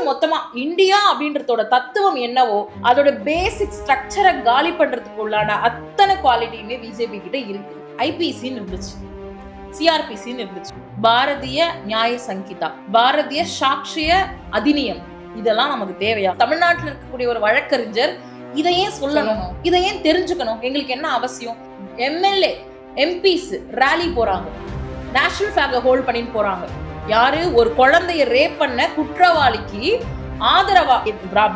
மொத்தமா இந்தியா அப்படின்றதோட தத்துவம் என்னவோ அதோட பேசிக் ஸ்ட்ரக்சரை காலி பண்றதுக்கு உள்ளான அத்தனை குவாலிட்டியுமே பிஜேபி கிட்ட இருக்கு. ஐபிசின்னு இருந்துச்சு, சிஆர்பிசின்னு இருந்துச்சு, பாரதிய நியாய சங்கீதா, பாரதிய சாட்சிய அதிநியம், இதெல்லாம் நமக்கு தேவையா? தமிழ்நாட்டில் இருக்கக்கூடிய ஒரு வழக்கறிஞர் இதை ஏன் சொல்லணும், இதை ஏன் தெரிஞ்சுக்கணும்? எங்களுக்கு என்ன அவசியம்? எம்எல்ஏ எம்பிஸ் ரேலி போறாங்க, நேஷனல் ஃபிளாக ஹோல்ட் பண்ணிட்டு போறாங்க. யாரு? ஒரு குழந்தைய ரேப் பண்ண குற்றவாளிக்கு ஆதரவா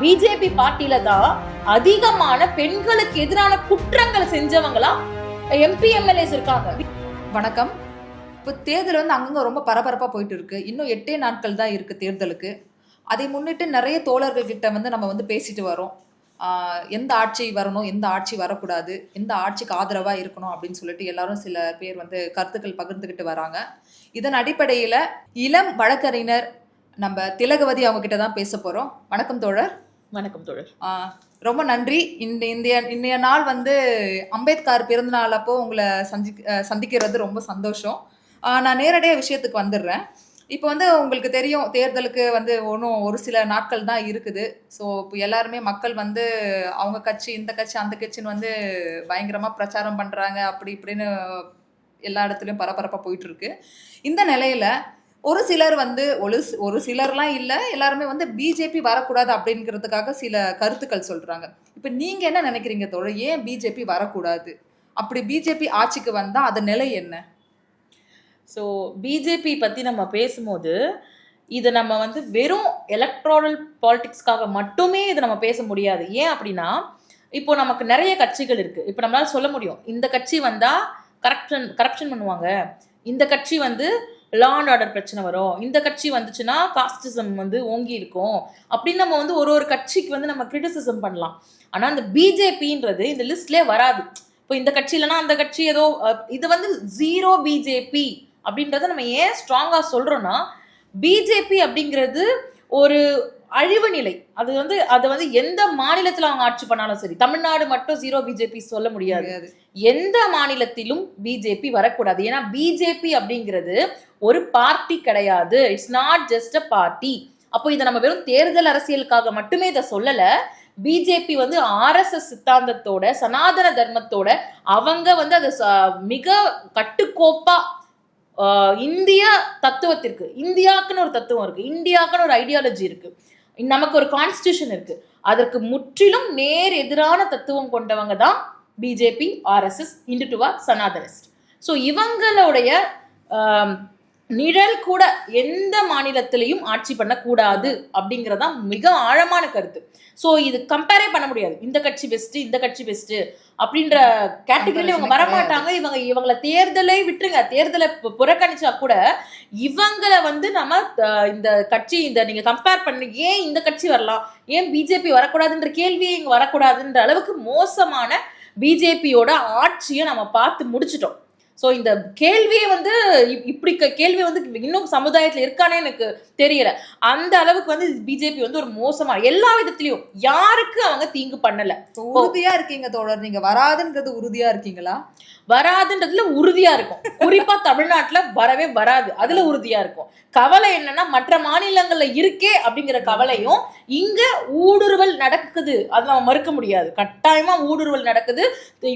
பிஜேபி பார்ட்டில தான் அதிகமான பெண்களுக்கு எதிரான குற்றங்கள் செஞ்சவங்களா எம்பி எம்எல்ஏஸ் இருக்காங்க. வணக்கம். இப்போ தேர்தல் அங்கங்க ரொம்ப பரபரப்பா போயிட்டு இருக்கு. இன்னும் 8 நாட்கள் தான் இருக்கு தேர்தலுக்கு. அதை முன்னிட்டு நிறைய தோழர்கள் கிட்ட நம்ம பேசிட்டு வரோம். எந்த ஆட்சி வரணும், எந்த ஆட்சி வரக்கூடாது, எந்த ஆட்சிக்கு ஆதரவா இருக்கணும் அப்படின்னு சொல்லிட்டு எல்லாரும் சில பேர் கருத்துக்கள் பகிர்ந்துக்கிட்டு வராங்க. இதன் அடிப்படையில இளம் வழக்கறிஞர் நம்ம திலகவதி அவங்க கிட்ட தான் பேச போறோம். வணக்கம் தோழர். வணக்கம் தோழர். ரொம்ப நன்றி. இன்றைய நாள் அம்பேத்கர் பிறந்த நாள் அப்போ உங்களை சந்திக்கிறது ரொம்ப சந்தோஷம். நான் நேரடியாக விஷயத்துக்கு வந்துடுறேன். இப்போ உங்களுக்கு தெரியும், தேர்தலுக்கு ஒன்றும் ஒரு சில நாட்கள் தான் இருக்குது. ஸோ இப்போ எல்லாருமே மக்கள் அவங்க கட்சி, இந்த கட்சி, அந்த கட்சின்னு பயங்கரமாக பிரச்சாரம் பண்ணுறாங்க. அப்படி இப்படின்னு எல்லா இடத்துலையும் பரபரப்பாக போயிட்டு இருக்கு. இந்த நிலையில ஒரு சிலர் ஒரு சிலர்லாம் இல்லை, எல்லாருமே பிஜேபி வரக்கூடாது அப்படிங்கிறதுக்காக சில கருத்துக்கள் சொல்றாங்க. இப்போ நீங்க என்ன நினைக்கிறீங்க தோழர்? ஏன் பிஜேபி வரக்கூடாது? அப்படி பிஜேபி ஆட்சிக்கு வந்தா அது நிலை என்ன? ஸோ பிஜேபி பற்றி நம்ம பேசும்போது இதை நம்ம வெறும் எலக்ட்ரானல் பாலிடிக்ஸ்க்காக மட்டுமே இதை நம்ம பேச முடியாது. ஏன் அப்படின்னா, இப்போ நமக்கு நிறைய கட்சிகள் இருக்குது. இப்போ நம்மளால சொல்ல முடியும், இந்த கட்சி வந்தால் கரப்ஷன் பண்ணுவாங்க, இந்த கட்சி லா அண்ட் ஆர்டர் பிரச்சனை வரும், இந்த கட்சி வந்துச்சுன்னா காஸ்டிசம் ஓங்கி இருக்கும் அப்படின்னு நம்ம ஒரு கட்சிக்கு நம்ம கிரிட்டிசிசம் பண்ணலாம். ஆனால் அந்த பிஜேபின்றது இந்த லிஸ்ட்லேயே வராது. இப்போ இந்த கட்சி இல்லைன்னா அந்த கட்சி ஏதோ இது ஜீரோ பிஜேபி அப்படின்றத நம்ம ஏன் ஸ்ட்ராங்காக சொல்கிறோன்னா, பிஜேபி அப்படிங்கிறது ஒரு அழிவு நிலை. அது எந்த மாநிலத்தில் அவங்க ஆட்சி பண்ணாலும் சரி, தமிழ்நாடு மட்டும் ஜீரோ பிஜேபி சொல்ல முடியாது. எந்த மாநிலத்திலும் பிஜேபி வரக்கூடாது. ஏன்னா பிஜேபி அப்படிங்கிறது ஒரு பார்ட்டி கிடையாது. It's not just a party. அப்போ இதை நம்ம வெறும் தேர்தல் அரசியலுக்காக மட்டுமே இதை சொல்லலை. பிஜேபி ஆர்எஸ்எஸ் சித்தாந்தத்தோட, சனாதன தர்மத்தோட அவங்க அதை மிக கட்டுக்கோப்பா இந்திய தத்துவத்திற்கு, இந்தியாவுக்குன்னு ஒரு தத்துவம் இருக்கு, இந்தியாவுக்குன்னு ஒரு ஐடியாலஜி இருக்கு, நமக்கு ஒரு கான்ஸ்டிடியூஷன் இருக்கு, அதற்கு முற்றிலும் நேர் எதிரான தத்துவம் கொண்டவங்க தான் BJP, RSS, Hindutva, Sanatanist. So இவங்களுடைய நிழல் கூட எந்த மாநிலத்திலையும் ஆட்சி பண்ணக்கூடாது அப்படிங்கிறதான் மிக ஆழமான கருத்து. ஸோ இது கம்பேரே பண்ண முடியாது. இந்த கட்சி பெஸ்ட்டு, இந்த கட்சி பெஸ்ட்டு அப்படின்ற கேட்டகரியில இவங்க வரமாட்டாங்க. இவங்களை தேர்தலை விட்டுருங்க, தேர்தலை புறக்கணிச்சா கூட இவங்களை நம்ம இந்த கட்சி நீங்க கம்பேர் பண்ணி ஏன் இந்த கட்சி வரலாம், ஏன் பிஜேபி வரக்கூடாதுன்ற கேள்வியே இங்க வரக்கூடாதுன்ற அளவுக்கு மோசமான பிஜேபியோட ஆட்சியை நம்ம பார்த்து முடிச்சிட்டோம். ஸோ இந்த கேள்வியை இப்படி கேள்வி இன்னும் சமுதாயத்தில் இருக்கானே எனக்கு தெரியல. அந்த அளவுக்கு பிஜேபி ஒரு மோசமா எல்லா விதத்திலையும் யாருக்கு அவங்க தீங்கு பண்ணல. உறுதியா இருக்கீங்க தோழர், நீங்க வராதுன்றது உறுதியா இருக்கீங்களா? வராதுன்றதுல உறுதியா இருக்கும். குறிப்பா தமிழ்நாட்டுல வரவே வராது, அதுல உறுதியா இருக்கும். கவலை என்னன்னா, மற்ற மாநிலங்கள்ல இருக்கே அப்படிங்கிற கவலையும், இங்க ஊடுருவல் நடக்குது, அது நம்ம மறுக்க முடியாது. கட்டாயமா ஊடுருவல் நடக்குது.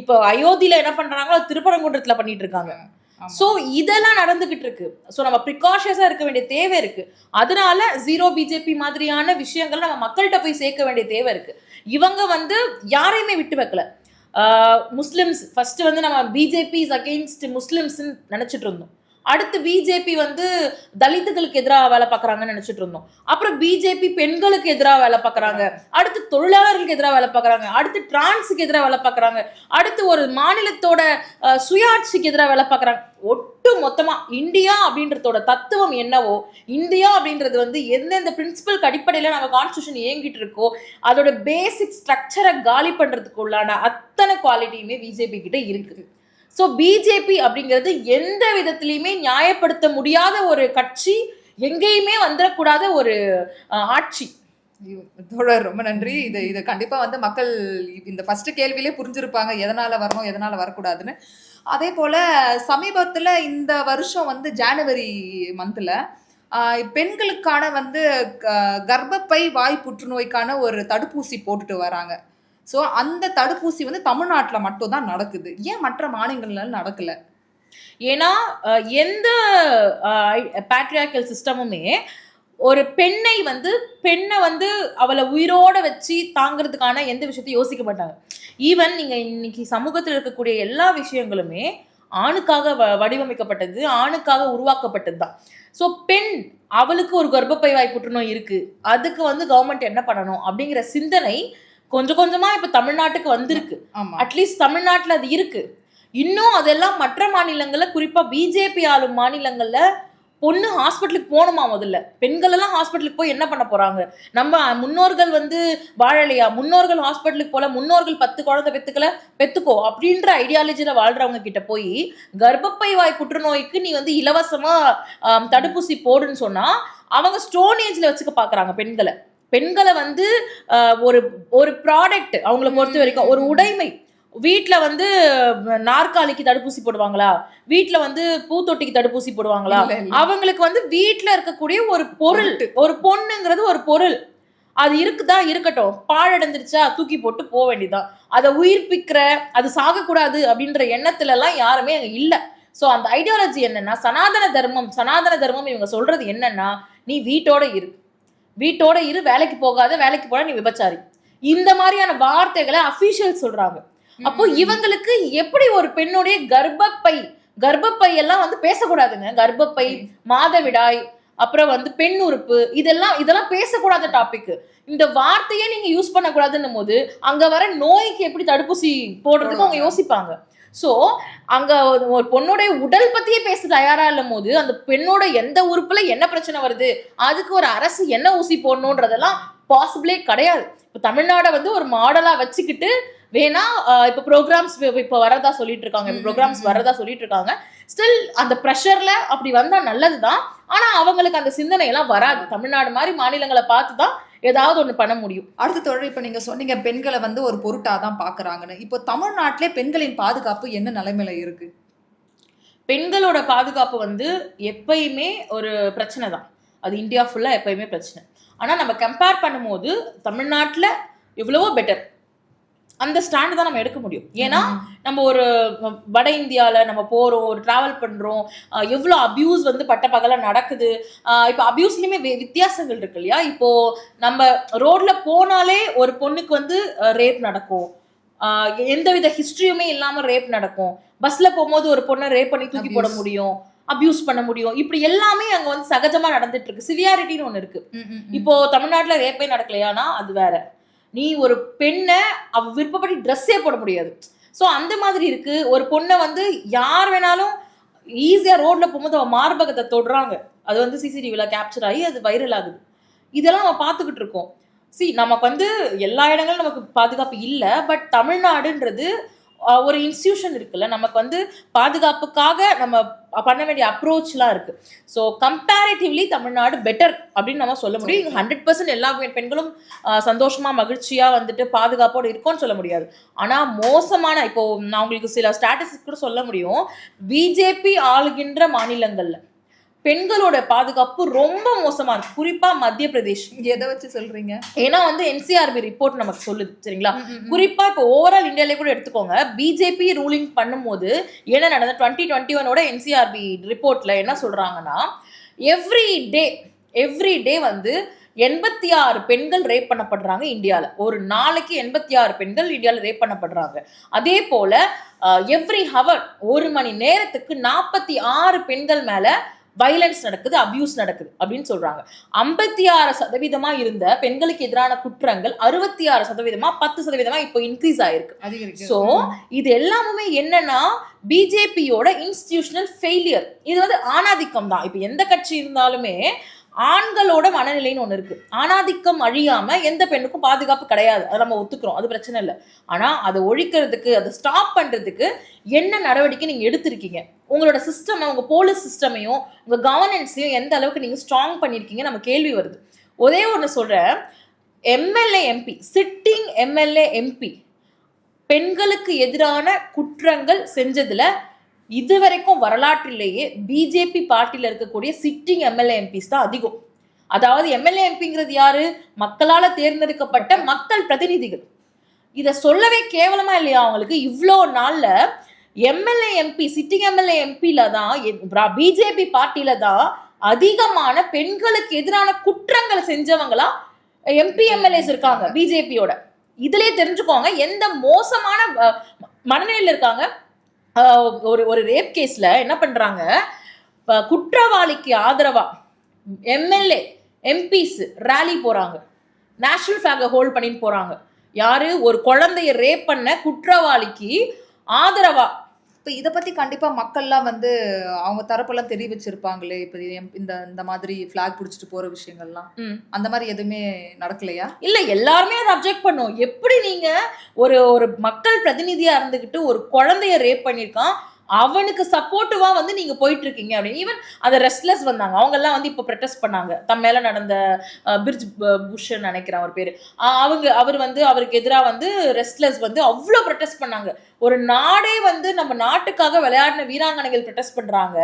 இப்போ அயோத்தியில என்ன பண்றாங்களோ திருப்பரங்குன்றத்துல பண்ணிட்டு இருக்காங்க. சோ இதெல்லாம் நடந்துகிட்டு இருக்கு. சோ நம்ம ப்ரிகாஷன்ஸா இருக்க வேண்டிய தேவை இருக்கு. அதனால ஜீரோ பிஜேபி மாதிரியான விஷயங்கள் நம்ம மக்கள்கிட்ட போய் சேர்க்க வேண்டிய தேவை இருக்கு. இவங்க யாரையுமே விட்டு வைக்கல. முஸ்லிம்ஸ் ஃபர்ஸ்ட் நம்ம பிஜேபி இஸ் அகெயின்ஸ்ட் முஸ்லிம்ஸ் நினைச்சிட்டு இருந்தோம். அடுத்து பிஜேபி தலித்துகளுக்கு எதிராக வேலை பார்க்குறாங்கன்னு நினைச்சிட்டு இருந்தோம். அப்புறம் பிஜேபி பெண்களுக்கு எதிராக வேலை பார்க்குறாங்க, அடுத்து தொழிலாளர்களுக்கு எதிராக வேலை பார்க்குறாங்க, அடுத்து டிரான்ஸுக்கு எதிராக வேலை பார்க்குறாங்க, அடுத்து ஒரு மாநிலத்தோட சுயாட்சிக்கு எதிராக வேலை பார்க்குறாங்க. ஒட்டு மொத்தமா இந்தியா அப்படின்றதோட தத்துவம் என்னவோ, இந்தியா அப்படின்றது எந்தெந்த பிரின்சிபலுக்கு அடிப்படையில் நம்ம கான்ஸ்டியூஷன் இயங்கிட்டு இருக்கோ அதோட பேசிக் ஸ்ட்ரக்சரை காலி பண்றதுக்கு உள்ளான அத்தனை குவாலிட்டியுமே பிஜேபி கிட்ட இருக்குது. ஸோ பிஜேபி அப்படிங்கிறது எந்த விதத்திலையுமே நியாயப்படுத்த முடியாத ஒரு கட்சி, எங்கேயுமே வந்துடக்கூடாத ஒரு ஆட்சி. ரொம்ப நன்றி. இது கண்டிப்பா மக்கள் இந்த ஃபர்ஸ்ட் கேள்வியிலே புரிஞ்சிருப்பாங்க எதனால வரணும், எதனால வரக்கூடாதுன்னு. அதே போல சமீபத்துல இந்த வருஷம் ஜனவரி மந்த்ல பெண்களுக்கான வந்து கர்ப்பப்பை வாய் புற்றுநோய்க்கான ஒரு தடுப்பூசி போட்டுட்டு வராங்க. ஸோ அந்த தடுப்பூசி வந்து தமிழ்நாட்டுல மட்டும் தான் நடக்குது. ஏன் மற்ற மாநிலங்கள்ல நடக்கல? ஏன்னா எந்த பேட்ரியார்கல் சிஸ்டமுமே ஒரு பெண்ணை வந்து அவளை உயிரோட வச்சு தாங்கிறதுக்கான எந்த விஷயத்தையும் யோசிக்க மாட்டாங்க. ஈவன் நீங்க இன்னைக்கு சமூகத்தில் இருக்கக்கூடிய எல்லா விஷயங்களுமே ஆணுக்காக வடிவமைக்கப்பட்டது, ஆணுக்காக உருவாக்கப்பட்டது தான். ஸோ பெண் அவளுக்கு ஒரு கர்ப்பப்பை வாய் புற்றுநோய் இருக்கு, அதுக்கு வந்து கவர்மெண்ட் என்ன பண்ணணும் அப்படிங்கிற சிந்தனை கொஞ்சம் கொஞ்சமா இப்ப தமிழ்நாட்டுக்கு வந்திருக்கு. அட்லீஸ்ட் தமிழ்நாட்டுல அது இருக்கு. இன்னும் அதெல்லாம் மற்ற மாநிலங்கள்ல, குறிப்பா பிஜேபி ஆளும் மாநிலங்கள்ல பொண்ணு ஹாஸ்பிட்டலுக்கு போகணுமா? முதல்ல பெண்கள் எல்லாம் ஹாஸ்பிட்டலுக்கு போய் என்ன பண்ண போறாங்க? நம்ம முன்னோர்கள் வந்து வாழலையா? முன்னோர்கள் ஹாஸ்பிட்டலுக்கு போல, முன்னோர்கள் 10 குழந்தை பெத்துக்கோ அப்படின்ற ஐடியாலஜில வாழ்றவங்க கிட்ட போய் கர்ப்பப்பை வாய் புற்றுநோய்க்கு நீ வந்து இலவசமா தடுப்பூசி போடுன்னு சொன்னா அவங்க ஸ்டோன் ஏஜ்ல வச்சுக்க பாக்குறாங்க பெண்களை வந்து ஒரு ஒரு ப்ராடக்ட் அவங்கள பொறுத்த வரைக்கும் ஒரு உடைமை. வீட்டில் வந்து நாற்காலிக்கு தடுப்பூசி போடுவாங்களா? வீட்டில் வந்து பூத்தொட்டிக்கு தடுப்பூசி போடுவாங்களா? அவங்களுக்கு வந்து வீட்டில் இருக்கக்கூடிய ஒரு பொருள், ஒரு பொண்ணுங்கிறது ஒரு பொருள். அது இருக்குதா, இருக்கட்டும், பாழடைஞ்சிருச்சா தூக்கி போட்டு போக வேண்டியதான். அதை உயிர்ப்பிக்கிற, அது சாகக்கூடாது அப்படின்ற எண்ணத்துல எல்லாம் யாருமே அங்கே இல்லை. ஸோ அந்த ஐடியாலஜி என்னன்னா சனாதன தர்மம் இவங்க சொல்றது என்னன்னா, நீ வீட்டோட இரு, வேலைக்கு போகாத, வேலைக்கு போனா நீ விபச்சாரி, இந்த மாதிரியான வார்த்தைகளை அபிஷியல் சொல்றாங்க. அப்போ இவங்களுக்கு எப்படி ஒரு பெண்ணுடைய கர்ப்பப்பை எல்லாம் வந்து பேசக்கூடாதுங்க. கர்ப்பப்பை, மாதவிடாய், அப்புறம் வந்து பெண் உறுப்பு, இதெல்லாம் பேசக்கூடாத டாபிக். இந்த வார்த்தையே நீங்க யூஸ் பண்ணக்கூடாதுன்னும் போது அங்க வர நோய்க்கு எப்படி தடுப்பூசி போடுறதுக்கு அவங்க யோசிப்பாங்க. ஸோ அங்க ஒரு பொண்ணுடைய உடல் பத்தியே பேச தயாரா இல்லும் போது அந்த பெண்ணோட எந்த உறுப்புல என்ன பிரச்சனை வருது, அதுக்கு ஒரு அரசு என்ன ஊசி போடணுன்றதெல்லாம் பாசிபிளே கிடையாது. இப்போ தமிழ்நாடை வந்து ஒரு மாடலா வச்சுக்கிட்டு வேணா இப்போ ப்ரோக்ராம்ஸ் இப்போ வரதா சொல்லிட்டு இருக்காங்க. ஸ்டில் அந்த ப்ரெஷர்ல அப்படி வந்தா நல்லதுதான். ஆனா அவங்களுக்கு அந்த சிந்தனை எல்லாம் வராது. தமிழ்நாடு மாதிரி மாநிலங்களை பார்த்துதான் ஏதாவது ஒண்ணு பண்ண முடியும். அடுத்த தொடர் இப்ப நீங்க சொன்னீங்க பெண்களை வந்து ஒரு பொருட்டா தான் பாக்குறாங்கன்னு. இப்போ தமிழ்நாட்டிலே பெண்களின் பாதுகாப்பு என்ன நிலைமையில இருக்கு? பெண்களோட பாதுகாப்பு வந்து எப்பயுமே ஒரு பிரச்சனை தான். அது இந்தியா ஃபுல்லா எப்பயுமே பிரச்சனை. ஆனா நம்ம கம்பேர் பண்ணும்போது தமிழ்நாட்டுல எவ்வளவோ பெட்டர். அந்த ஸ்டாண்ட் தான் நம்ம எடுக்க முடியும். ஏன்னா நம்ம ஒரு வட இந்தியால நம்ம போறோம், ஒரு டிராவல் பண்றோம், எவ்வளோ அபியூஸ் வந்து பட்ட பகல நடக்குது. இப்போ அபியூஸ்லயுமே வித்தியாசங்கள் இருக்கு இல்லையா? இப்போ நம்ம ரோட்ல போனாலே ஒரு பொண்ணுக்கு வந்து ரேப் நடக்கும், எந்தவித ஹிஸ்டரியுமே இல்லாம ரேப் நடக்கும். பஸ்ல போகும்போது ஒரு பொண்ணை ரேப் பண்ணி தூக்கி போட முடியும், அபியூஸ் பண்ண முடியும். இப்படி எல்லாமே அங்க வந்து சகஜமா நடந்துட்டு இருக்கு. சிவியாரிட்டின்னு ஒண்ணு இருக்கு. இப்போ தமிழ்நாட்டுல ரேப்பே நடக்கலையானா அது வேற. நீ ஒரு பெண்ணை அவ விருப்பப்படி ட்ரெஸ்ஸே போட முடியாது. ஸோ அந்த மாதிரி இருக்கு. ஒரு பொண்ணை வந்து யார் வேணாலும் ஈஸியா ரோட்ல போகும்போது அவன் மார்பகத்தை தொடுறாங்க, அது வந்து சிசிடிவில கேப்சர் ஆகி அது வைரல் ஆகுது. இதெல்லாம் நம்ம பார்த்துக்கிட்டு இருக்கோம். நமக்கு வந்து எல்லா இடங்களும் நமக்கு பாதுகாப்பு இல்லை. பட் தமிழ்நாடுன்றது ஒரு இன்ஸ்டிடியூஷன் இருக்குல்ல, நமக்கு வந்து பாதுகாப்புக்காக நம்ம பண்ண வேண்டிய அப்ரோச்லாம் இருக்கு. ஸோ கம்பேரிட்டிவ்லி தமிழ்நாடு பெட்டர் அப்படின்னு நம்ம சொல்ல முடியும். இங்கே 100% எல்லா பெண்களும் சந்தோஷமா மகிழ்ச்சியா வந்துட்டு பாதுகாப்போடு இருக்கும்னு சொல்ல முடியாது. ஆனா மோசமான, இப்போ நான் உங்களுக்கு சில ஸ்டாட்டிஸ்டிக்ஸ் கூட சொல்ல முடியும். பிஜேபி ஆளுகின்ற மாநிலங்கள்ல பெண்களோட பாதுகாப்பு ரொம்ப மோசமா இருக்கு. குறிப்பா மத்திய பிரதேஷ். எதை வச்சு சொல்றீங்க? ஏன்னா வந்து NCRB ரிப்போர்ட் நமக்கு சொல்லுது, சரிங்களா? குறிப்பா இப்போ ஓவரால் இந்தியாவிலே கூட எடுத்துக்கோங்க. பிஜேபி ரூலிங் பண்ணும்போது என்ன நடந்தது 2021 NCRB ரிப்போர்ட்ல என்ன சொல்றாங்கன்னா, எவ்ரி டே வந்து 86 பெண்கள் ரேப் பண்ணப்படுறாங்க இந்தியாவில். ஒரு நாளைக்கு 86 பெண்கள் இந்தியாவில் ரேப் பண்ணப்படுறாங்க. அதே போல எவ்ரி ஹவர், ஒரு மணி நேரத்துக்கு 46 பெண்கள் மேல வயலன்ஸ் நடக்குது, அபியூஸ் நடக்குது அப்படின்னு சொல்றாங்க. 56% இருந்த பெண்களுக்கு எதிரான குற்றங்கள் 66% 10% இப்போ இன்க்ரீஸ் ஆயிருக்கு. சோ இது எல்லாமே என்னன்னா பிஜேபியோட இன்ஸ்டிடியூஷனல் ஃபெயிலியர். இது வந்து ஆணாதிக்கம் தான். இப்போ எந்த கட்சி இருந்தாலுமே ஆண்களோட மனநிலைன்னு ஒண்ணு இருக்கு. ஆணாதிக்கம் அழியாம எந்த பெண்ணுக்கும் பாதுகாப்பு கிடையாது, அதை நம்ம ஒத்துக்கிறோம், அது பிரச்சனை இல்லை. ஆனா அதை ஒழிக்கிறதுக்கு, அதை ஸ்டாப் பண்றதுக்கு என்ன நடவடிக்கை நீங்க எடுத்திருக்கீங்க? உங்களோட சிஸ்டம், உங்க போலீஸ் சிஸ்டமையும் உங்க கவர்னன்ஸையும் எந்த அளவுக்கு நீங்க ஸ்ட்ராங் பண்ணிருக்கீங்க நம்ம கேள்வி வருது. ஒரே ஒண்ணு சொல்றேன், MLA MP, sitting MLA MP பெண்களுக்கு எதிரான குற்றங்கள் செஞ்சதுல இது வரைக்கும் வரலாற்றிலேயே பிஜேபி பார்ட்டியில இருக்கக்கூடிய சிட்டிங் எம்எல்ஏ எம்பிஸ் தான் அதிகம். அதாவது எம்எல்ஏ எம்பிங்கிறது யாரு? மக்களால தேர்ந்தெடுக்கப்பட்ட மக்கள் பிரதிநிதிகள். இத சொல்லவே கேவலமா இல்லையா அவங்களுக்கு? இவ்வளோ நாள்ல எம்எல்ஏ எம்பி, சிட்டிங் எம்எல்ஏ எம்பில தான், பிஜேபி பார்ட்டியில தான் அதிகமான பெண்களுக்கு எதிரான குற்றங்கள் செஞ்சவங்களா எம்பி எம்எல்ஏஸ் இருக்காங்க பிஜேபியோட. இதுலயே தெரிஞ்சுக்கோங்க எந்த மோசமான மனநிலையில இருக்காங்க. ஒரு ரேப் கேஸ்ல என்ன பண்றாங்க, குற்றவாளிக்கு ஆதரவா எம்எல்ஏ எம்பிஸ் ரேலி போறாங்க, நேஷனல் ஃபிளாக ஹோல்ட் பண்ணிட்டு போறாங்க. யாரு? ஒரு குழந்தைய ரேப் பண்ண குற்றவாளிக்கு ஆதரவா. இப்போ இதை பத்தி கண்டிப்பா மக்கள்லாம் வந்து அவங்க தரப்பெல்லாம் தெரிவிச்சிருப்பாங்களே. இப்போ இந்த இந்த மாதிரி ஃபிளாக் பிடிச்சிட்டு போற விஷயங்கள்லாம் அந்த மாதிரி எதுவுமே நடக்கலையா? இல்ல, எல்லாருமே அதை அப்ஜெக்ட் பண்ணும். எப்படி நீங்க ஒரு ஒரு மக்கள் பிரதிநிதியா இருந்துகிட்டு ஒரு குழந்தைய ரேப் பண்ணிருக்கான், அவனுக்கு சப்போர்ட்டிவா வந்து நீங்க போயிட்டு இருக்கீங்க அப்படின்னு. ஈவன் அதை ரெஸ்ட்லெஸ் வந்தாங்க, அவங்க எல்லாம் வந்து இப்ப ப்ரொடெஸ்ட் பண்ணாங்க. தம் மேல நடந்த பிரிட்ஜ் புஷ் நினைக்கிறேன் அவர் பேரு, அவர் வந்து அவருக்கு எதிராக வந்து ரெஸ்ட்லெஸ் வந்து அவ்வளோ ப்ரொடெஸ்ட் பண்ணாங்க. ஒரு நாடே வந்து நம்ம நாட்டுக்காக விளையாடின வீராங்கனைகள் ப்ரொடெஸ்ட் பண்றாங்க,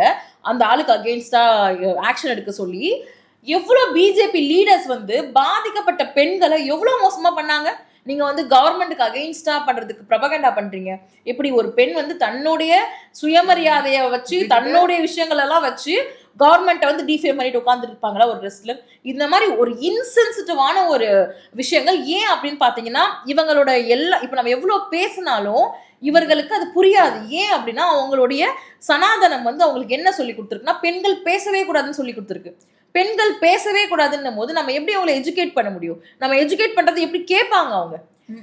அந்த ஆளுக்கு அகெயின்ஸ்டா ஆக்ஷன் எடுக்க சொல்லி. எவ்வளோ பிஜேபி லீடர்ஸ் வந்து பாதிக்கப்பட்ட பெண்களை எவ்வளோ மோசமா பண்ணாங்க. நீங்க வந்து கவர்மெண்ட்டுக்கு அகெயின்ஸ்டா பண்றதுக்கு ப்ரொபகண்டா பண்றீங்க. எப்படி ஒரு பெண் வந்து தன்னுடைய சுயமரியாதைய வச்சு, தன்னுடைய விஷயங்கள் எல்லாம் வச்சு கவர்மெண்ட்டை வந்து டிஃபேம் பண்ணிட்டு உட்காந்துட்டு இருப்பாங்களா ஒரு ரெஸ்ட்லர்? இந்த மாதிரி ஒரு இன்சென்சிட்டிவான ஒரு விஷயங்கள். ஏன் அப்படின்னு பாத்தீங்கன்னா, இவங்களோட இப்ப நம்ம எவ்வளவு பேசினாலும் இவர்களுக்கு அது புரியாது. ஏன் அப்படின்னா, அவங்களுடைய சனாதனம் வந்து அவங்களுக்கு என்ன சொல்லி கொடுத்துருக்குன்னா, பெண்கள் பேசவே கூடாதுன்னு சொல்லி கொடுத்துருக்கு. பெண்கள் பேசவே கூடாதுன்னும் போது நம்ம எப்படி அவங்களை எஜுகேட் பண்ண முடியும்? நம்ம எஜுகேட் பண்றது எப்படி கேட்பாங்க அவங்க?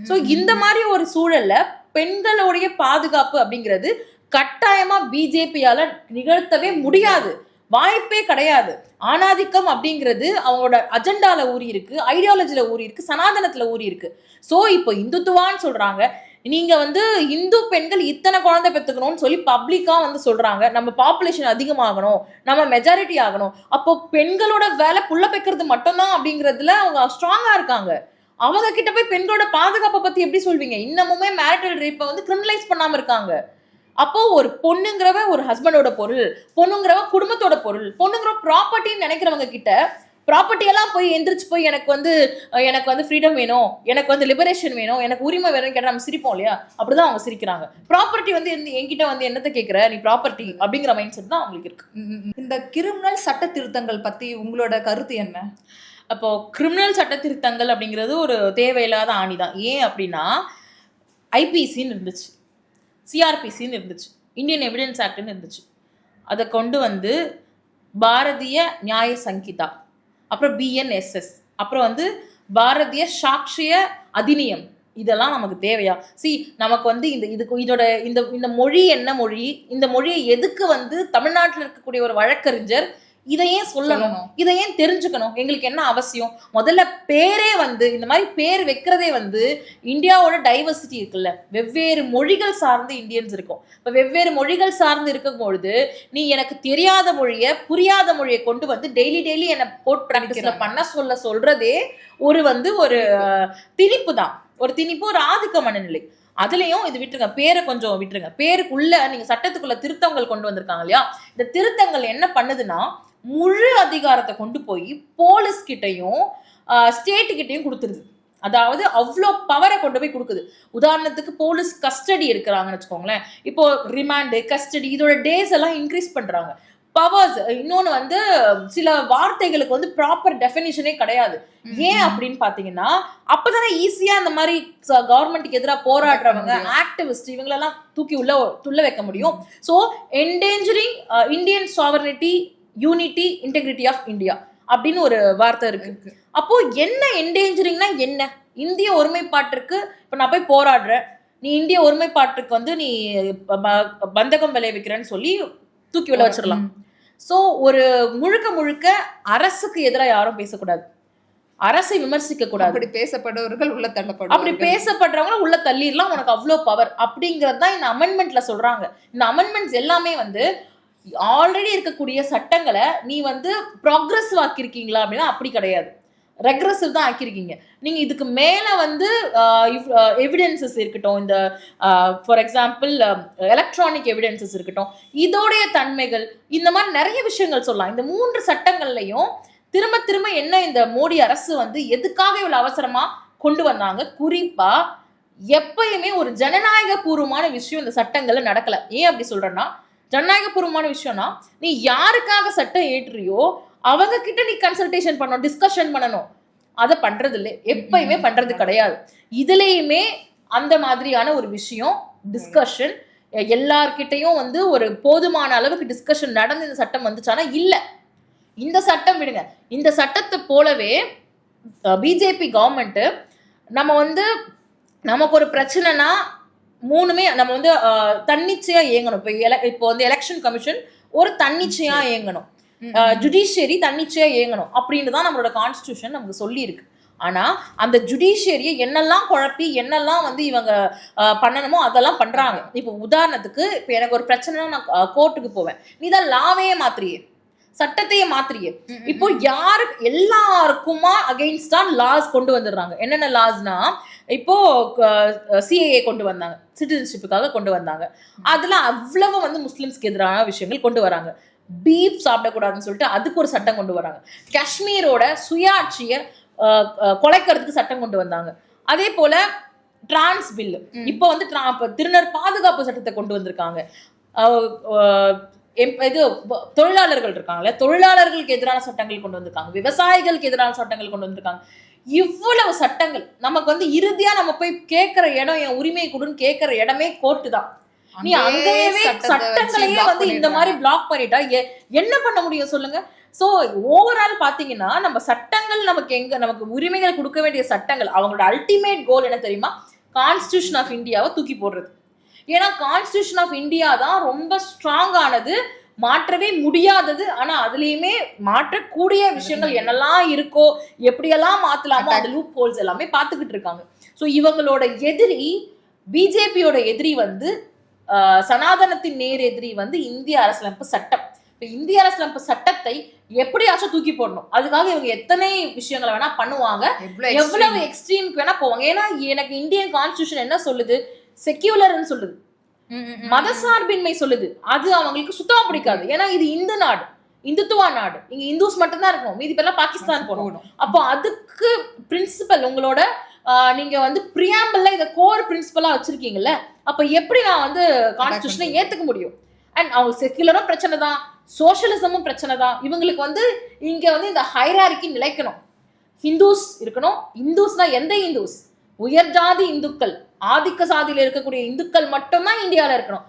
சோ இந்த மாதிரி ஒரு சூழல்ல பெண்களுடைய பாதுகாப்பு அப்படிங்கிறது கட்டாயமா பிஜேபியால நிகழ்த்தவே முடியாது, வாய்ப்பே கிடையாது. ஆணாதிக்கம் அப்படிங்கிறது அவங்களோட அஜெண்டால ஊறி இருக்கு, ஐடியாலஜில ஊறி இருக்கு, சனாதனத்துல ஊறி இருக்கு. சோ இப்போ இந்துத்துவான்னு சொல்றாங்க, நீங்க வந்து இந்து பெண்கள் இத்தனை குழந்தை பெற்றுக்கணும்னு சொல்லி பப்ளிக்கா வந்து சொல்றாங்க. நம்ம பாப்புலேஷன் அதிகமாகணும், நம்ம மெஜாரிட்டி ஆகணும். அப்போ பெண்களோட வேலை புள்ள பெக்கிறது மட்டும்தான் அப்படிங்கிறதுல அவங்க ஸ்ட்ராங்கா இருக்காங்க. அவங்க கிட்ட போய் பெண்களோட பாதுகாப்பை பத்தி எப்படி சொல்வீங்க? இன்னமுமே மேரிட்டல் ரேப்பை வந்து கிரிமினலைஸ் பண்ணாம இருக்காங்க. அப்போ ஒரு பொண்ணுங்கிறவ ஒரு ஹஸ்பண்டோட பொருள், பொண்ணுங்கிறவ குடும்பத்தோட பொருள், பொண்ணுங்கிற ப்ராப்பர்ட்டின்னு நினைக்கிறவங்க கிட்ட ப்ராப்பர்ட்டி எல்லாம் போய் எந்திரிச்சு போய் எனக்கு வந்து ஃப்ரீடம் வேணும், எனக்கு வந்து லிபரேஷன் வேணும், எனக்கு உரிமை வேணும்னு கேட்டால் நம்ம சிரிப்போம் இல்லையா? அப்படிதான் அவங்க சிரிக்கிறாங்க. ப்ராப்பர்ட்டி வந்து என்கிட்ட வந்து என்னத்தை கேட்குற நீ ப்ராப்பர்ட்டி அப்படிங்கிற மைண்ட் செட் தான் அவங்களுக்கு இருக்கு. இந்த கிரிமினல் சட்ட திருத்தங்கள் பத்தி உங்களோட கருத்து என்ன? அப்போ கிரிமினல் சட்ட திருத்தங்கள் அப்படிங்கிறது ஒரு தேவையில்லாத ஆணிதான். ஏன் அப்படின்னா, ஐபிசின்னு இருந்துச்சு, சிஆர்பிசின்னு இருந்துச்சு, இந்தியன் எவிடன்ஸ் ஆக்ட்னு இருந்துச்சு. அதை கொண்டு வந்து பாரதிய நியாய சங்கீதா, அப்புறம் பிஎன்எஸ்எஸ், அப்புறம் வந்து பாரதிய சாட்சிய அதிநியம், இதெல்லாம் நமக்கு தேவையா? நமக்கு வந்து இந்த மொழி என்ன மொழி, இந்த மொழியை எதுக்கு வந்து தமிழ்நாட்டில் இருக்கக்கூடிய ஒரு வழக்கறிஞர் இதை ஏன் சொல்லணும், இதை ஏன் தெரிஞ்சுக்கணும்? எங்களுக்கு என்ன அவசியம்? முதல்ல பேரே வந்து இந்த மாதிரி பேர் வைக்கிறதே வந்து இந்தியாவோட டைவர்சிட்டி இருக்குல்ல, வெவ்வேறு மொழிகள் சார்ந்து இந்தியன்ஸ் இருக்கும். இப்போ வெவ்வேறு மொழிகள் சார்ந்து இருக்கும் பொழுது நீ எனக்கு தெரியாத மொழியை, புரியாத மொழியை கொண்டு வந்து டெய்லி என்ன கோர்ட் ப்ராக்டிஸ்ல பண்ண சொல்றதே ஒரு வந்து ஒரு திணிப்பு தான், ஒரு திணிப்பு, ஒரு ஆதிக்க மனநிலை. அதுலயும் இது விட்டுருங்க, பேரை கொஞ்சம் விட்டுருங்க. பேருக்குள்ள நீங்க சட்டத்துக்குள்ள திருத்தங்கள் கொண்டு வந்திருக்காங்க இல்லையா? இந்த திருத்தங்கள் என்ன பண்ணுதுன்னா, முழு அதிகாரத்தை கொண்டு போய் போலீஸ் கிட்டையும் ஸ்டேட் கிட்டையும் கொடுத்துருது. அதாவது அவ்வளோ பவரை கொண்டு போய் கொடுக்குது. உதாரணத்துக்கு போலீஸ் கஸ்டடி எடுக்கிறாங்கன்னு வச்சுக்கோங்களேன், இப்போ ரிமாண்டு, கஸ்டடி, இதோட டேஸ் எல்லாம் இன்க்ரீஸ் பண்றாங்க. பவர்ஸ். இன்னொன்று வந்து சில வார்த்தைகளுக்கு வந்து ப்ராப்பர் டெஃபினிஷனே கிடையாது. ஏன் அப்படின்னு பாத்தீங்கன்னா, அப்பதானே ஈஸியா இந்த மாதிரி கவர்மெண்ட்டுக்கு எதிராக போராடுறவங்க, ஆக்டிவிஸ்ட், இவங்களெல்லாம் தூக்கி துள்ள வைக்க முடியும். So endangering Indian sovereignty, unity, integrity of India அப்படின்னு ஒரு வார்த்தை இருக்கு. அப்போ என்ன என்டேஞ்சரிங்னா என்ன? இந்திய ஒருமைப்பாட்டிற்கு இப்ப நான் போய் போராடுறேன், நீ இந்திய ஒருமைப்பாட்டுக்கு வந்து நீ பந்தகம் விளைவிக்கிறேன்னு சொல்லி தூக்கி விட வச்சிடலாம். சோ ஒரு முழுக்க அரசுக்கு எதிராக யாரும் பேசக்கூடாது, அரசை விமர்சிக்க கூடாது. அப்படி பேசப்படுறவர்கள் உள்ள தள்ளப்படும், அப்படி பேசப்படுறவங்க உள்ள தள்ளிடலாம், உனக்கு அவ்வளோ பவர் அப்படிங்கிறது தான் இந்த அமெண்ட்மெண்ட்ல சொல்றாங்க. இந்த அமெண்ட்மெண்ட்ஸ் எல்லாமே வந்து ஆல்ரெடி இருக்கக்கூடிய சட்டங்களை நீ வந்து ப்ராக்ரஸ் ஆக்கிருக்கீங்களா அப்படின்னா அப்படி கிடையாது. ரெக்ரெசிவ் தான் ஆக்கியிருக்கீங்க. நீங்க இதுக்கு மேல வந்து எவிடன்சஸ் இருக்கட்டும், இந்த ஃபார் எக்ஸாம்பிள் எலக்ட்ரானிக் எவிடன்சஸ் இருக்கட்டும், இதோடைய தன்மைகள், இந்த மாதிரி நிறைய விஷயங்கள் சொல்லலாம். இந்த 3 சட்டங்கள்லையும் திரும்ப திரும்ப என்ன இந்த மோடி அரசு வந்து எதுக்காக இவ்வளவு அவசரமா கொண்டு வந்தாங்க? குறிப்பா எப்பயுமே ஒரு ஜனநாயக பூர்வமான விஷயம் இந்த சட்டங்கள்ல நடக்கல. ஏன் அப்படி சொல்றேன்னா, ஜனநாயக பூர்வமான விஷயம்னா நீ யாருக்காக சட்டம் ஏற்றியோ அவங்க கிட்ட நீ கன்சல்டேஷன் பண்ணணும், டிஸ்கஷன் பண்ணணும். அதை பண்றது இல்லை, எப்பயுமே பண்றது கிடையாது. இதுலயுமே அந்த மாதிரியான ஒரு விஷயம் டிஸ்கஷன் எல்லார்கிட்டையும் வந்து ஒரு போதுமான அளவுக்கு டிஸ்கஷன் நடந்து இந்த சட்டம் வந்துச்சானா இல்ல. இந்த சட்டம் விடுங்க, இந்த சட்டத்தை போலவே பிஜேபி கவர்மெண்ட் நம்ம வந்து நமக்கு ஒரு பிரச்சனைனா 3மே நம்ம வந்து தன்னிச்சையா இயங்கணும். இப்போ வந்து எலெக்ஷன் கமிஷன் ஒரு தன்னிச்சையா இயங்கணும், ஜுடிஷியரி தன்னிச்சையா இயங்கணும் அப்படின்னு தான் நம்மளோட கான்ஸ்டிடியூஷன் நமக்கு சொல்லி இருக்கு. ஆனா அந்த ஜுடிஷியரியை என்னெல்லாம் குழப்பி என்னெல்லாம் வந்து இவங்க பண்ணணுமோ அதெல்லாம் பண்றாங்க. இப்போ உதாரணத்துக்கு இப்போ எனக்கு ஒரு பிரச்சனைனா நான் கோர்ட்டுக்கு போவேன், நீ தான் லாவையே மாத்திரியே, சட்டத்தையே மாத்திரியே. இப்போ யாருக்கு எல்லாருக்குமா அகெயின்ஸ்டா லாஸ் கொண்டு வந்துடுறாங்க. என்னென்ன லாஸ்னா, இப்போ சிஏஏ கொண்டு வந்தாங்க, சிட்டிசன்ஷிப்புக்காக கொண்டு வந்தாங்க. அதுல அவ்வளவு வந்து முஸ்லிம்ஸ்க்கு எதிரான விஷயங்கள் கொண்டு வராங்க. பீஃப் சாப்பிடக்கூடாதுன்னு சொல்லிட்டு அதுக்கு ஒரு சட்டம் கொண்டு வராங்க. காஷ்மீரோட சுயாட்சியை குலைக்கிறதுக்கு சட்டம் கொண்டு வந்தாங்க. அதே போல டிரான்ஸ் பில்லு, இப்போ வந்து திருநர் பாதுகாப்பு சட்டத்தை கொண்டு வந்திருக்காங்க. இது தொழிலாளர்கள் இருக்காங்களே, தொழிலாளர்களுக்கு எதிரான சட்டங்கள் கொண்டு வந்திருக்காங்க, விவசாயிகளுக்கு எதிரான சட்டங்கள் கொண்டு வந்திருக்காங்க. இவ்வளவு சட்டங்கள் நமக்கு வந்து இறுதியா நம்ம போய் கேட்கிற இடம், என் உரிமையை கொடுன்னு கேட்கிற இடமே கோர்ட்டு தான். நீ அங்கேயே சட்டங்களையே வந்து இந்த மாதிரி பிளாக் பண்ணிட்டா என்ன பண்ண முடியும் சொல்லுங்க? சோ ஓவரால் பாத்தீங்கன்னா நம்ம சட்டங்கள் நமக்கு உரிமைகள் கொடுக்க வேண்டிய சட்டங்கள், அவங்களோட அல்டிமேட் கோல் என்ன தெரியுமா? கான்ஸ்டிடியூஷன் ஆஃப் இந்தியாவை தூக்கி போடுறது. ஏன்னா கான்ஸ்டிடியூஷன் ஆஃப் இந்தியா தான் ரொம்ப ஸ்ட்ராங் ஆனது, மாற்றவே முடியாதது. ஆனா அதுலயுமே மாற்றக்கூடிய விஷயங்கள் என்னெல்லாம் இருக்கோ, எப்படியெல்லாம் மாத்தலாமோ அந்த லூப் ஹோல்ஸ் எல்லாமே பார்த்துக்கிட்டு இருக்காங்க. ஸோ இவங்களோட எதிரி, பிஜேபியோட எதிரி வந்து சனாதனத்தின் நேர் எதிரி வந்து இந்திய அரசியலமைப்பு சட்டம். இப்போ இந்திய அரசியலமைப்பு சட்டத்தை எப்படியாச்சும் தூக்கி போடணும். அதுக்காக இவங்க எத்தனை விஷயங்களை வேணா பண்ணுவாங்க, எவ்வளவு எக்ஸ்ட்ரீமுக்கு வேணா போவாங்க. ஏன்னா எனக்கு இந்தியன் கான்ஸ்டிடியூஷன் என்ன சொல்லுது? செக்யூலர்னு சொல்லுது, மதசார்பின்மை சொல்லுது. அது அவங்களுக்கு சுத்தமா பிடிக்காது. ஏன்னா இது இந்து நாடு, இந்துத்துவா நாடு, இங்க இந்துஸ் மட்டும்தான் இருக்கணும், மீதி பேர்லாம் பாகிஸ்தான் போகணும். அப்போ அதுக்கு பிரின்சிபல் உங்களோட நீங்க வந்து பிரியாம்பிள்ல இதை கோர் பிரின்சிபலா வச்சிருக்கீங்கல்ல, அப்ப எப்படி நான் வந்து கான்ஸ்டிடியூஷனை ஏத்துக்க முடியும்? அண்ட் அவங்க செக்யூலரும் பிரச்சனை தான், சோசியலிசமும் பிரச்சனை தான். இவங்களுக்கு வந்து இங்க வந்து இந்த ஹைரார்கி நிலைக்கணும். ஹிந்துஸ் இருக்கணும். இந்துஸ்னா எந்த இந்துஸ்? உயர் ஜாதி இந்துக்கள், ஆதிக்க சாதியில இருக்கக்கூடிய இந்துக்கள் மட்டும்தான் இந்தியாவில இருக்கணும்.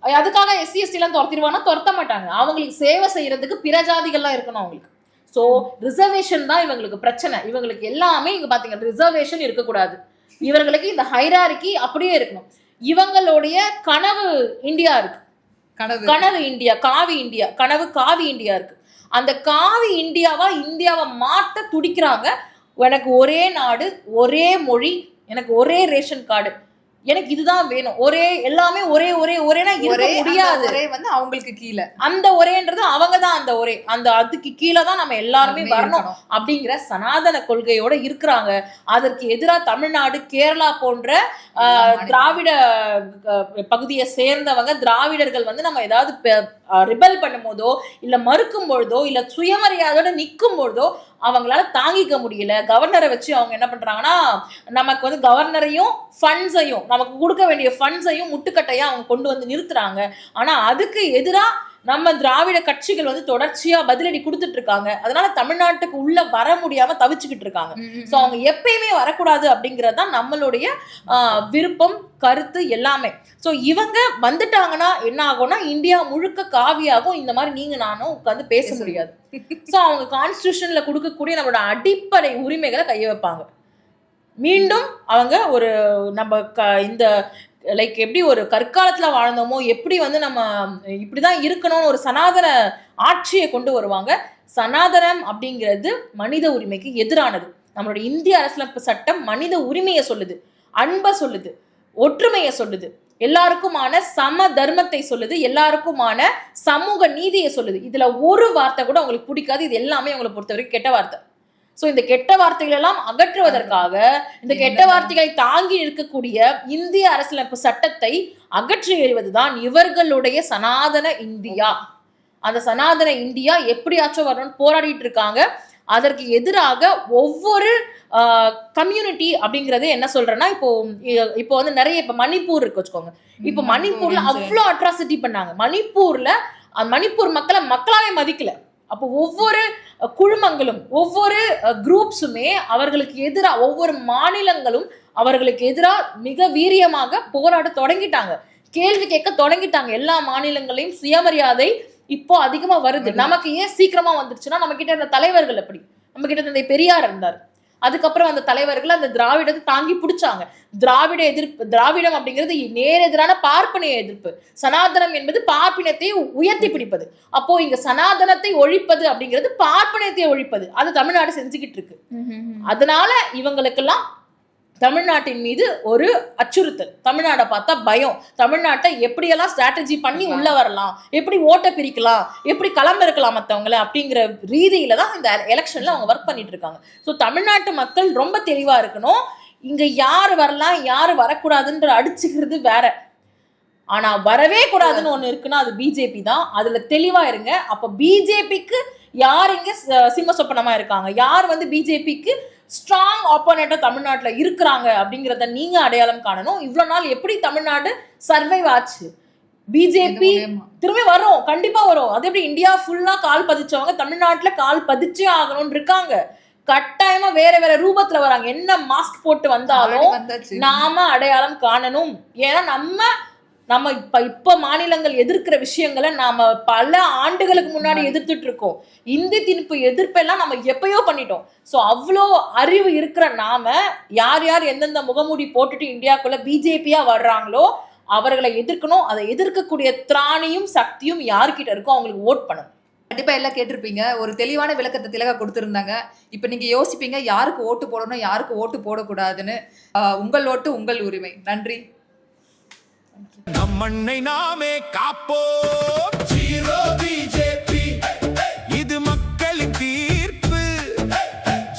அதுக்காக SC/ST எல்லாம் துரத்திடுவானா? துரத்த மாட்டாங்க. அவங்களுக்கு சேவை செய்யறதுக்கு பிற ஜாதிகள்லாம் இருக்கணும் அவங்களுக்கு. ஸோ ரிசர்வேஷன் தான் இவங்களுக்கு பிரச்சனை. இவங்களுக்கு எல்லாமே இங்க பாத்தீங்க, ரிசர்வேஷன் இருக்கக்கூடாது. இவங்களுக்கு இந்த ஹைரார்கி அப்படியே இருக்கணும். இவங்களுடைய கனவு இந்தியா இருக்கு, கனவு இந்தியா, காவி இந்தியா, கனவு காவி இந்தியா இருக்கு. அந்த காவி இந்தியாவை மாத்த துடிக்கிறாங்க. எனக்கு ஒரே நாடு, ஒரே மொழி, எனக்கு ஒரே ரேஷன் கார்டு, எனக்கு இதுதான் வேணும், ஒரே எல்லாமே ஒரே ஒரே ஒரேனா இருக்க முடியாது. ஒரே வந்து அவங்களுக்கு கீழே, அந்த ஒரேன்றது அவங்க தான் அந்த ஒரே, அந்த அதுக்கு கீழே தான் நம்ம எல்லாருமே வரணும் அப்படிங்கிற சனாதன கொள்கையோட இருக்கிறாங்க. அதற்கு எதிராக தமிழ்நாடு, கேரளா போன்ற திராவிட பகுதியை சேர்ந்தவங்க, திராவிடர்கள் வந்து நம்ம ஏதாவது ரிபல் பண்ணும் போதோ இல்ல மறுக்கும் பொழுதோ இல்ல சுயமரியாதையோட நிற்கும் பொழுதோ அவங்களால தாங்கிக்க முடியல. கவர்னரை வச்சு அவங்க என்ன பண்றாங்கன்னா, நமக்கு வந்து கவர்னரையும் ஃபண்ட்ஸையும், நமக்கு கொடுக்க வேண்டிய ஃபண்ட்ஸையும் முட்டுக்கட்டையா அவங்க கொண்டு வந்து நிறுத்துறாங்க. ஆனா அதுக்கு எதிரா நம்ம திராவிட கட்சிகள் வந்து தொடர்ச்சியா பதிலடி கொடுத்துட்டு இருக்காங்க. அதனால தமிழ்நாட்டுக்கு உள்ள வர முடியாம தவிச்சுக்கிட்டு இருக்காங்க. சோ அவங்க எப்பயுமே வரக்கூடாது அப்படிங்கிறது தான் நம்மளுடைய விருப்பம், கருத்து எல்லாமே. சோ இவங்க வந்துட்டாங்கன்னா என்ன ஆகும்னா, இந்தியா முழுக்க காவியாகும். இந்த மாதிரி நீங்க நானும் உட்காந்து பேச முடியாது. சோ அவங்க கான்ஸ்டிடியூஷன்ல கொடுக்கக்கூடிய நம்மளோட அடிப்படை உரிமைகளை கைய வைப்பாங்க. மீண்டும் அவங்க ஒரு நம்ம இந்த லைக் எப்படி ஒரு கற்காலத்துல வாழ்ந்தோமோ, எப்படி வந்து நம்ம இப்படிதான் இருக்கணும்னு ஒரு சனாதன ஆட்சியை கொண்டு வருவாங்க. சனாதனம் அப்படிங்கிறது மனித உரிமைக்கு எதிரானது. நம்மளுடைய இந்திய அரசியலமைப்பு சட்டம் மனித உரிமையை சொல்லுது, அன்பை சொல்லுது, ஒற்றுமையை சொல்லுது, எல்லாருக்குமான சம தர்மத்தை சொல்லுது, எல்லாருக்குமான சமூக நீதியை சொல்லுது. இதுல ஒரு வார்த்தை கூட உங்களுக்கு பிடிக்காது. இது எல்லாமே உங்களை பொறுத்த வரைக்கும் கெட்ட வார்த்தை. சோ இந்த கெட்ட வார்த்தைகள் எல்லாம் அகற்றுவதற்காக இந்த கெட்ட வார்த்தைகளை தாங்கி இருக்கக்கூடிய இந்திய அரசியலமைப்பு சட்டத்தை அகற்றி எறிவதுதான் இவர்களுடைய சனாதன இந்தியா. அந்த சனாதன இந்தியா எப்படியாச்சும் வரணும்னு போராடிட்டு இருக்காங்க. அதற்கு எதிராக ஒவ்வொரு கம்யூனிட்டி அப்படிங்கறது என்ன சொல்றேன்னா, இப்போ வந்து நிறைய இப்ப மணிப்பூர் இருக்கு வச்சுக்கோங்க. இப்ப மணிப்பூர்ல அவ்வளவு அட்ராசிட்டி பண்ணாங்க. மணிப்பூர் மக்களாவே மதிக்கல. அப்போ ஒவ்வொரு குழுமங்களும் ஒவ்வொரு குரூப்ஸுமே அவர்களுக்கு எதிராக, ஒவ்வொரு மாநிலங்களும் அவர்களுக்கு எதிராக மிக வீரியமாக போராட தொடங்கிட்டாங்க, கேள்வி கேட்க தொடங்கிட்டாங்க. எல்லா மாநிலங்களையும் சுயமரியாதை இப்போ அதிகமா வருது. நமக்கு ஏன் சீக்கிரமா வந்துருச்சுன்னா, நம்ம கிட்ட இருந்த தலைவர்கள் எப்படி, நம்ம கிட்ட இருந்த பெரியார் இருந்தார், அதுக்கப்புறம் அந்த தலைவர்கள் அந்த திராவிடத்தை தாங்கி பிடிச்சாங்க. திராவிடம் அப்படிங்கிறது நேரெதிரான பார்ப்பனைய எதிர்ப்பு. சனாதனம் என்பது பார்ப்பினத்தை உயர்த்தி பிடிப்பது. அப்போ இங்க சனாதனத்தை ஒழிப்பது அப்படிங்கிறது பார்ப்பனத்தை ஒழிப்பது. அது தமிழ்நாடு செஞ்சுக்கிட்டு இருக்கு. அதனால இவங்களுக்கெல்லாம் தமிழ்நாட்டின் மீது ஒரு அச்சுறுத்தல், தமிழ்நாட்டை பார்த்தா பயம், தமிழ்நாட்டை எப்படியெல்லாம் ஸ்ட்ராட்டஜி பண்ணி உள்ள வரலாம், எப்படி ஓட்ட பிரிக்கலாம், எப்படி களம் இருக்கலாம் மற்றவங்களை அப்படிங்கிற ரீதியில தான் இந்த எலெக்ஷன்ல அவங்க ஒர்க் பண்ணிட்டு இருக்காங்க. ஸோ தமிழ்நாட்டு மக்கள் ரொம்ப தெளிவா இருக்கணும். இங்க யாரு வரலாம் யாரு வரக்கூடாதுன்ற அடிச்சுக்கிறது வேற, ஆனா வரவே கூடாதுன்னு ஒண்ணு இருக்குன்னா அது பிஜேபி தான். அதுல தெளிவா இருங்க. அப்ப பிஜேபிக்கு யார் இங்க சிம்ம சொப்பனமா இருக்காங்க, யார் வந்து பிஜேபிக்கு ஸ்ட்ராங் ஆப்போனண்டா தமிழ்நாட்டுல இருக்கிறாங்க அப்படிங்கறத நீங்க அடையாளம் காணணும். இவ்வளவு நாள் எப்படி தமிழ்நாடு சர்வைவ் ஆச்சு, பிஜேபி திரும்பி வரும், கண்டிப்பா வரும். அதே எப்படி இந்தியா ஃபுல்லா கால் பதிச்சவங்க தமிழ்நாட்டுல கால் பதிச்சே ஆகணும்னு இருக்காங்க. கட்டாயமா வேற வேற ரூபத்துல வராங்க. என்ன மாஸ்க் போட்டு வந்தாலும் நாம அடையாளம் காணணும். ஏன்னா நம்ம இப்ப மாநிலங்கள் எதிர்க்கிற விஷயங்களை நாம பல ஆண்டுகளுக்கு முன்னாடி எதிர்த்துட்டு இருக்கோம். இந்தி திணிப்பு எதிர்ப்பெல்லாம் நம்ம எப்பயோ பண்ணிட்டோம். சோ அவ்வளோ அறிவு இருக்கிற நாம யார் யார் எந்தெந்த முகமூடி போட்டுட்டு இந்தியாக்குள்ள பிஜேபியா வர்றாங்களோ அவர்களை எதிர்க்கணும். அதை எதிர்க்கக்கூடிய திராணியும் சக்தியும் யார்கிட்ட இருக்கோ அவங்களுக்கு ஓட் பண்ணணும். கண்டிப்பா எல்லாம் கேட்டிருப்பீங்க. ஒரு தெளிவான விளக்கத்தை திலகா கொடுத்திருந்தாங்க. இப்ப நீங்க யோசிப்பீங்க யாருக்கு ஓட்டு போடணும் யாருக்கு ஓட்டு போடக்கூடாதுன்னு. உங்கள் ஓட்டு உங்கள் உரிமை. நன்றி. நம் மண்ணை நாமே காப்போம்.